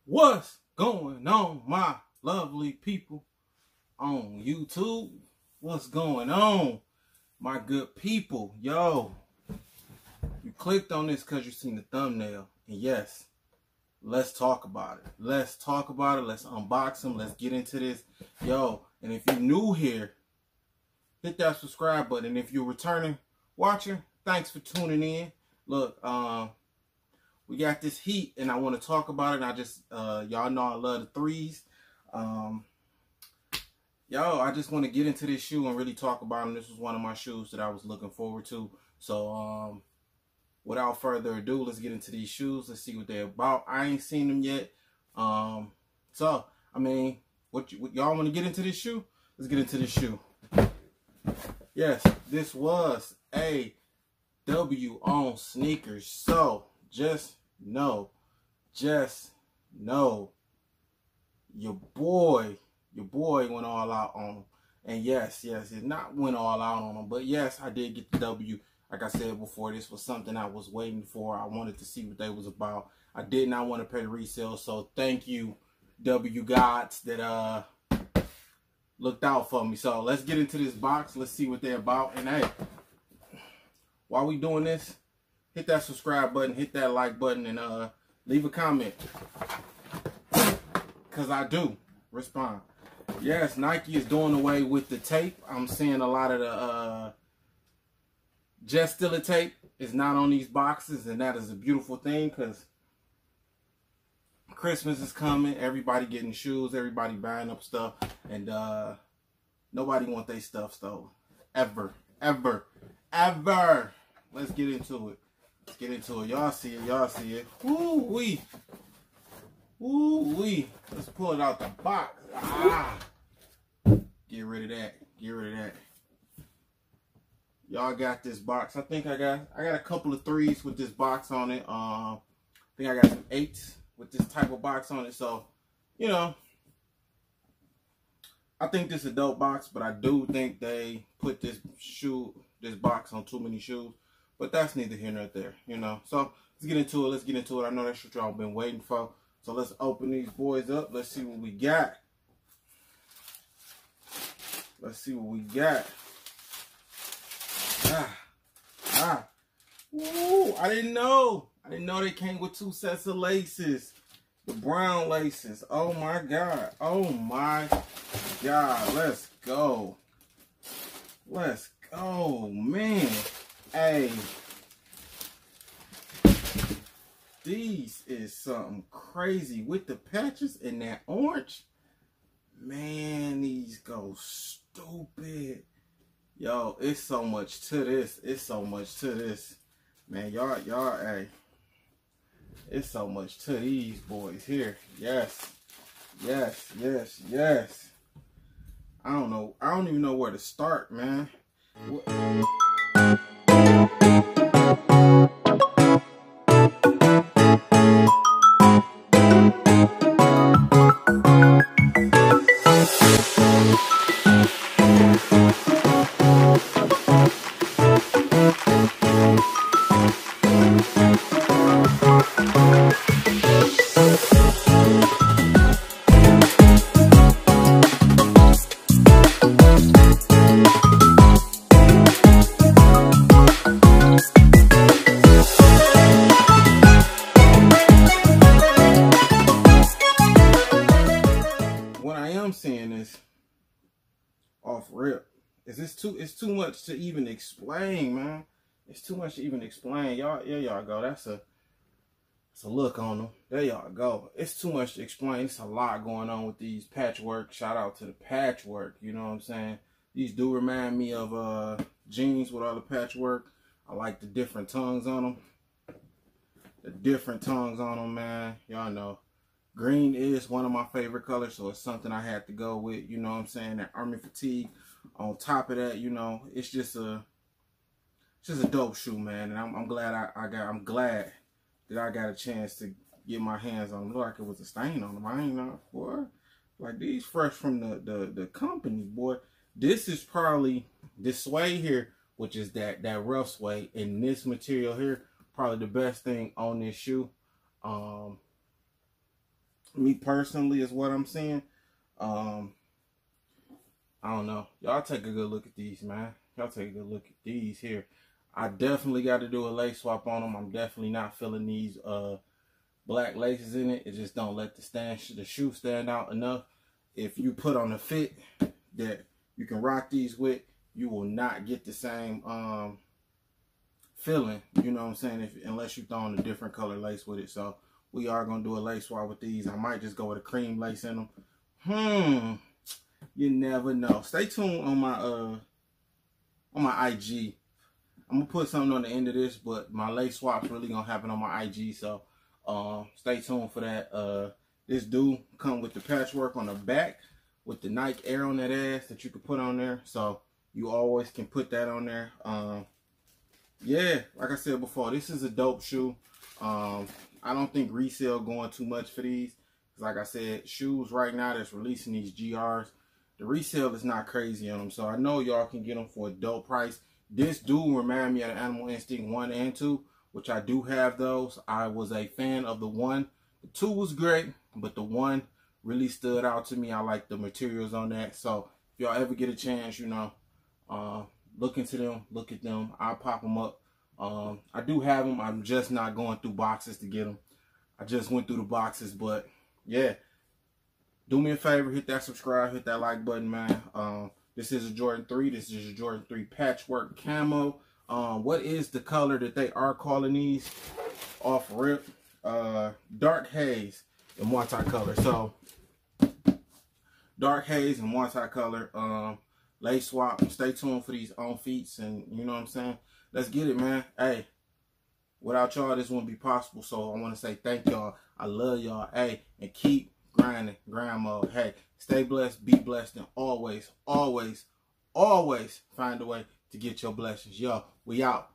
What's going on, my lovely people on YouTube? What's going on, my good people? Yo, you clicked on this because you seen the thumbnail. And yes, let's talk about it. Let's talk about it. Let's unbox them. Let's get into this. Yo, and if you're new here, hit that subscribe button. If you're returning watcher, thanks for tuning in. Look, we got this heat and I want to talk about it. I just, y'all know I love the threes. Yo, I just want to get into this shoe and really talk about them. This was one of my shoes that I was looking forward to. So, without further ado, let's get into these shoes. Let's see what they're about. I ain't seen them yet. So, I mean, what y'all want to get into this shoe? Let's get into this shoe. Yes, this was a W on sneakers. So, just know, your boy went all out on him. And yes, it not went all out on him, but yes, I did get the W. Like I said before, this was something I was waiting for. I wanted to see what they was about. I did not want to pay the resale, so thank you, W gods, that looked out for me. So let's get into this box. Let's see what they're about. And hey, while we doing this, hit that subscribe button, hit that like button, and leave a comment, because I do respond. Yes, Nike is doing away with the tape. I'm seeing a lot of the Just Still a tape is not on these boxes, and that is a beautiful thing, because Christmas is coming. Everybody getting shoes, everybody buying up stuff, and nobody want their stuff stolen. Ever. Let's get into it. Let's get into it. Y'all see it. Woo-wee. Woo-wee. Let's pull it out the box. Get rid of that. Y'all got this box. I think I got a couple of threes with this box on it. I think I got some eights with this type of box on it. So, you know, I think this is a dope box, but I do think they put this box on too many shoes. But that's neither here nor there, you know. So let's get into it. I know that's what y'all been waiting for. So let's open these boys up. Let's see what we got. Ooh, I didn't know they came with two sets of laces. The brown laces. Oh my God. Let's go, man. Hey, these is something crazy with the patches and that orange. Man, these go stupid. Yo, it's so much to this. Man, y'all, hey. It's so much to these boys here. Yes. I don't know. I don't even know where to start, man. Off rip, it's too much to even explain, man. It's too much to even explain. Y'all go. That's a look on them. There y'all go. It's too much to explain. It's a lot going on with these patchwork. Shout out to the patchwork. You know what I'm saying? These do remind me of jeans with all the patchwork. I like the different tongues on them. Man. Y'all know. Green is one of my favorite colors, so it's something I had to go with, you know what I'm saying? That army fatigue. On top of that, you know, it's just a dope shoe, man. And I'm glad I'm glad that I got a chance to get my hands on them. Look like it was a stain on them. I ain't know, boy. Like these fresh from the company, boy. This is probably this suede here, which is that rough suede, and this material here, probably the best thing on this shoe. Me personally is what I'm saying. I don't know. Y'all take a good look at these, man. Y'all take a good look at these here. I definitely got to do a lace swap on them. I'm definitely not feeling these black laces in it. It just don't let the shoe stand out enough. If you put on a fit that you can rock these with, you will not get the same feeling, you know what I'm saying, unless you throw on a different color lace with it. So we are gonna do a lace swap with these. I might just go with a cream lace in them. You never know. Stay tuned on my IG. I'm gonna put something on the end of this, but my lace swap's really gonna happen on my IG. So stay tuned for that. This do come with the patchwork on the back with the Nike Air on that ass that you can put on there. So you always can put that on there. Yeah, like I said before, this is a dope shoe. I don't think resale going too much for these. Like I said, shoes right now that's releasing these GRs, the resale is not crazy on them. So I know y'all can get them for a dope price. This do remind me of the Animal Instinct 1 and 2, which I do have those. I was a fan of the 1. The 2 was great, but the 1 really stood out to me. I like the materials on that. So if y'all ever get a chance, you know, look into them, look at them. I'll pop them up. I do have them. I'm just not going through boxes to get them. I just went through the boxes, but yeah. Do me a favor, hit that subscribe, hit that like button, man. This is a Jordan 3. This is a Jordan 3 Patchwork camo. What is the color that they are calling these off rip? Dark Haze and multicolor. So Dark Haze and multicolor. Lace swap. Stay tuned for these on feets, and you know what I'm saying. Let's get it, man. Hey, without y'all, this wouldn't be possible. So I want to say thank y'all. I love y'all. Hey, and keep grinding, grind mode. Hey, stay blessed, be blessed, and always, always, always find a way to get your blessings. Yo, we out.